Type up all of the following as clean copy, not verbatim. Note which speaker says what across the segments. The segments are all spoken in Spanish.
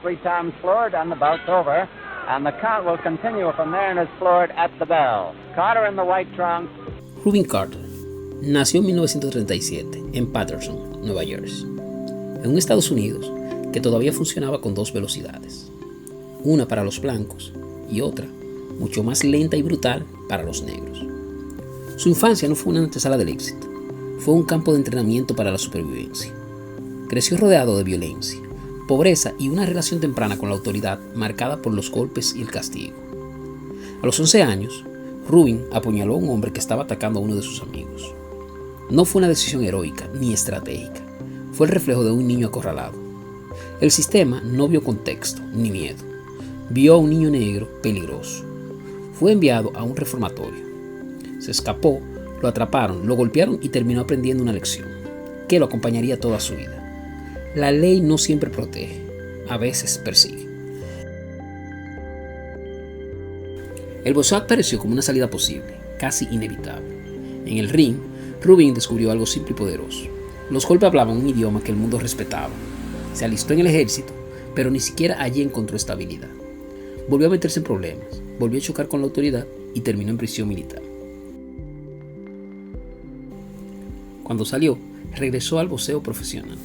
Speaker 1: 3 times floored, and the bout's over. And the count will continue from there and is floored at the bell. Carter in the white trunks.
Speaker 2: Rubin Carter nació en 1937 en Paterson, Nueva Jersey, en un Estados Unidos que todavía funcionaba con dos velocidades, una para los blancos y otra, mucho más lenta y brutal, para los negros. Su infancia no fue una antesala del éxito, fue un campo de entrenamiento para la supervivencia. Creció rodeado de violencia, pobreza y una relación temprana con la autoridad marcada por los golpes y el castigo. A los 11 años, Rubin apuñaló a un hombre que estaba atacando a uno de sus amigos. No fue una decisión heroica ni estratégica, fue el reflejo de un niño acorralado. El sistema no vio contexto ni miedo, vio a un niño negro peligroso. Fue enviado a un reformatorio. Se escapó, lo atraparon, lo golpearon y terminó aprendiendo una lección que lo acompañaría toda su vida. La ley no siempre protege, a veces persigue. El boxeo apareció como una salida posible, casi inevitable. En el ring, Rubin descubrió algo simple y poderoso. Los golpes hablaban un idioma que el mundo respetaba. Se alistó en el ejército, pero ni siquiera allí encontró estabilidad. Volvió a meterse en problemas, volvió a chocar con la autoridad y terminó en prisión militar. Cuando salió, regresó al boxeo profesional,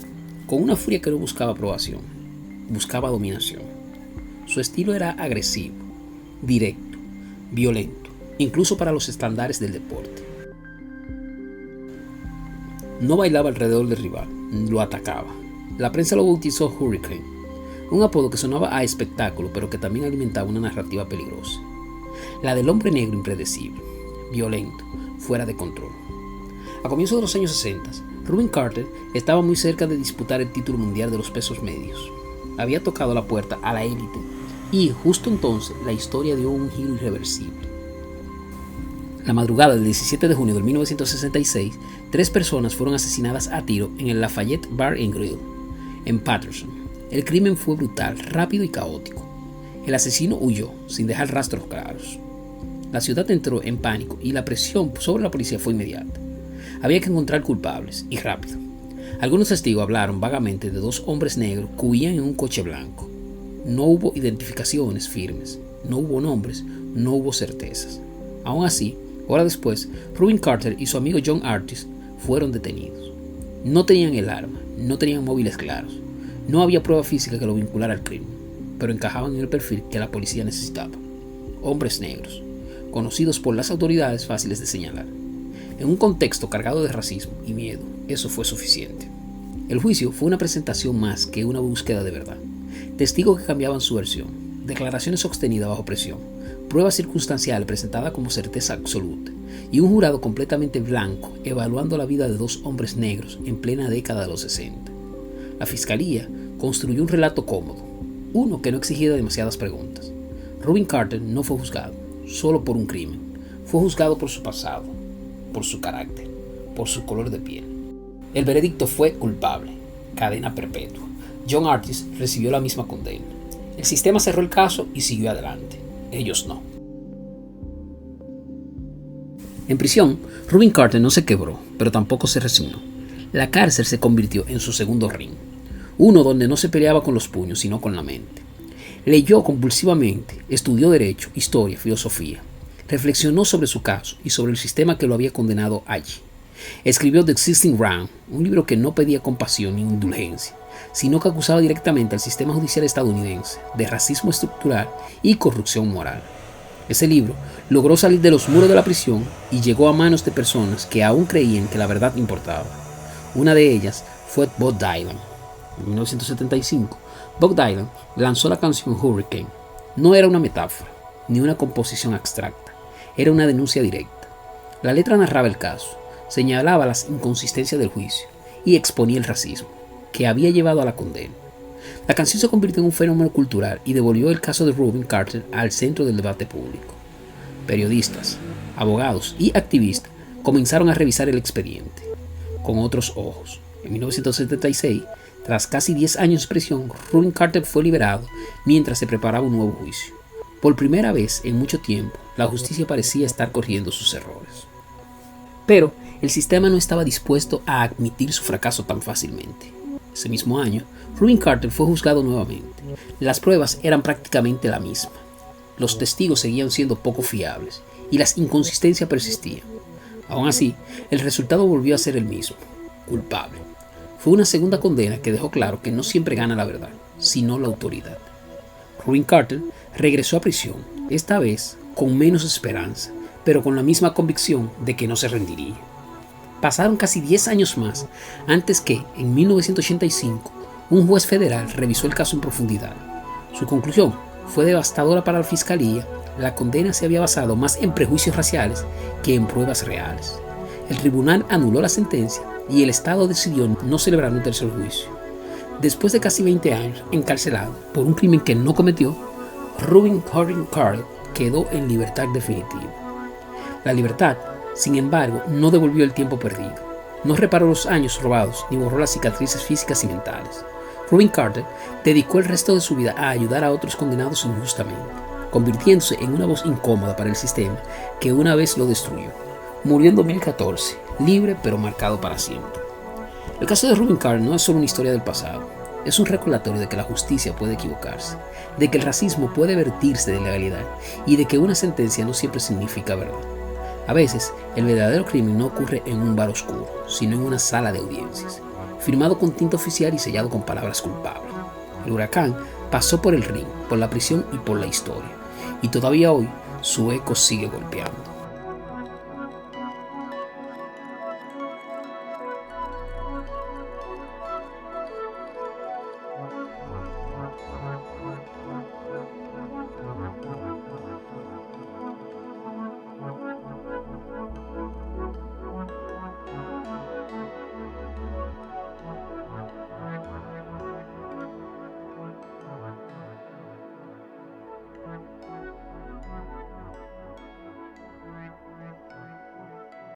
Speaker 2: con una furia que no buscaba aprobación, buscaba dominación. Su estilo era agresivo, directo, violento, incluso para los estándares del deporte. No bailaba alrededor del rival, lo atacaba. La prensa lo bautizó Hurricane, un apodo que sonaba a espectáculo, pero que también alimentaba una narrativa peligrosa. La del hombre negro impredecible, violento, fuera de control. A comienzos de los años 60, Rubin Carter estaba muy cerca de disputar el título mundial de los pesos medios. Había tocado la puerta a la élite y, justo entonces, la historia dio un giro irreversible. La madrugada del 17 de junio de 1966, 3 personas fueron asesinadas a tiro en el Lafayette Bar and Grill, en Paterson. El crimen fue brutal, rápido y caótico. El asesino huyó, sin dejar rastros claros. La ciudad entró en pánico y la presión sobre la policía fue inmediata. Había que encontrar culpables, y rápido. Algunos testigos hablaron vagamente de 2 hombres negros que huían en un coche blanco. No hubo identificaciones firmes, no hubo nombres, no hubo certezas. Aún así, horas después, Rubin Carter y su amigo John Artis fueron detenidos. No tenían el arma, no tenían móviles claros, no había prueba física que lo vinculara al crimen, pero encajaban en el perfil que la policía necesitaba. Hombres negros, conocidos por las autoridades, fáciles de señalar. En un contexto cargado de racismo y miedo, eso fue suficiente. El juicio fue una presentación más que una búsqueda de verdad. Testigos que cambiaban su versión, declaraciones sostenidas bajo presión, pruebas circunstanciales presentadas como certeza absoluta, y un jurado completamente blanco evaluando la vida de 2 hombres negros en plena década de los 60. La fiscalía construyó un relato cómodo, uno que no exigía demasiadas preguntas. Rubin Carter no fue juzgado solo por un crimen, fue juzgado por su pasado, por su carácter, por su color de piel. El veredicto fue culpable, cadena perpetua. John Artis recibió la misma condena. El sistema cerró el caso y siguió adelante. Ellos no. En prisión, Rubin Carter no se quebró, pero tampoco se resignó. La cárcel se convirtió en su segundo ring, uno donde no se peleaba con los puños, sino con la mente. Leyó compulsivamente, estudió derecho, historia, filosofía. Reflexionó sobre su caso y sobre el sistema que lo había condenado allí. Escribió The Existing Ground, un libro que no pedía compasión ni indulgencia, sino que acusaba directamente al sistema judicial estadounidense de racismo estructural y corrupción moral. Ese libro logró salir de los muros de la prisión y llegó a manos de personas que aún creían que la verdad importaba. Una de ellas fue Bob Dylan. En 1975, Bob Dylan lanzó la canción Hurricane. No era una metáfora, ni una composición abstracta. Era una denuncia directa. La letra narraba el caso, señalaba las inconsistencias del juicio y exponía el racismo, que había llevado a la condena. La canción se convirtió en un fenómeno cultural y devolvió el caso de Rubin Carter al centro del debate público. Periodistas, abogados y activistas comenzaron a revisar el expediente con otros ojos. En 1976, tras casi 10 años de prisión, Rubin Carter fue liberado mientras se preparaba un nuevo juicio. Por primera vez en mucho tiempo, la justicia parecía estar corrigiendo sus errores. Pero el sistema no estaba dispuesto a admitir su fracaso tan fácilmente. Ese mismo año, Rubin Carter fue juzgado nuevamente. Las pruebas eran prácticamente la misma. Los testigos seguían siendo poco fiables y las inconsistencias persistían. Aún así, el resultado volvió a ser el mismo: culpable. Fue una segunda condena que dejó claro que no siempre gana la verdad, sino la autoridad. Rubin Carter regresó a prisión, esta vez con menos esperanza, pero con la misma convicción de que no se rendiría. Pasaron casi 10 años más antes que, en 1985, un juez federal revisó el caso en profundidad. Su conclusión fue devastadora para la fiscalía. La condena se había basado más en prejuicios raciales que en pruebas reales. El tribunal anuló la sentencia y el Estado decidió no celebrar un tercer juicio. Después de casi 20 años encarcelado por un crimen que no cometió, Rubin Carter quedó en libertad definitiva. La libertad, sin embargo, no devolvió el tiempo perdido. No reparó los años robados ni borró las cicatrices físicas y mentales. Rubin Carter dedicó el resto de su vida a ayudar a otros condenados injustamente, convirtiéndose en una voz incómoda para el sistema que una vez lo destruyó. Murió en 2014, libre pero marcado para siempre. El caso de Rubin Carter no es solo una historia del pasado, es un recordatorio de que la justicia puede equivocarse, de que el racismo puede vertirse de legalidad y de que una sentencia no siempre significa verdad. A veces, el verdadero crimen no ocurre en un bar oscuro, sino en una sala de audiencias, firmado con tinta oficial y sellado con palabras culpables. El huracán pasó por el ring, por la prisión y por la historia, y todavía hoy su eco sigue golpeando.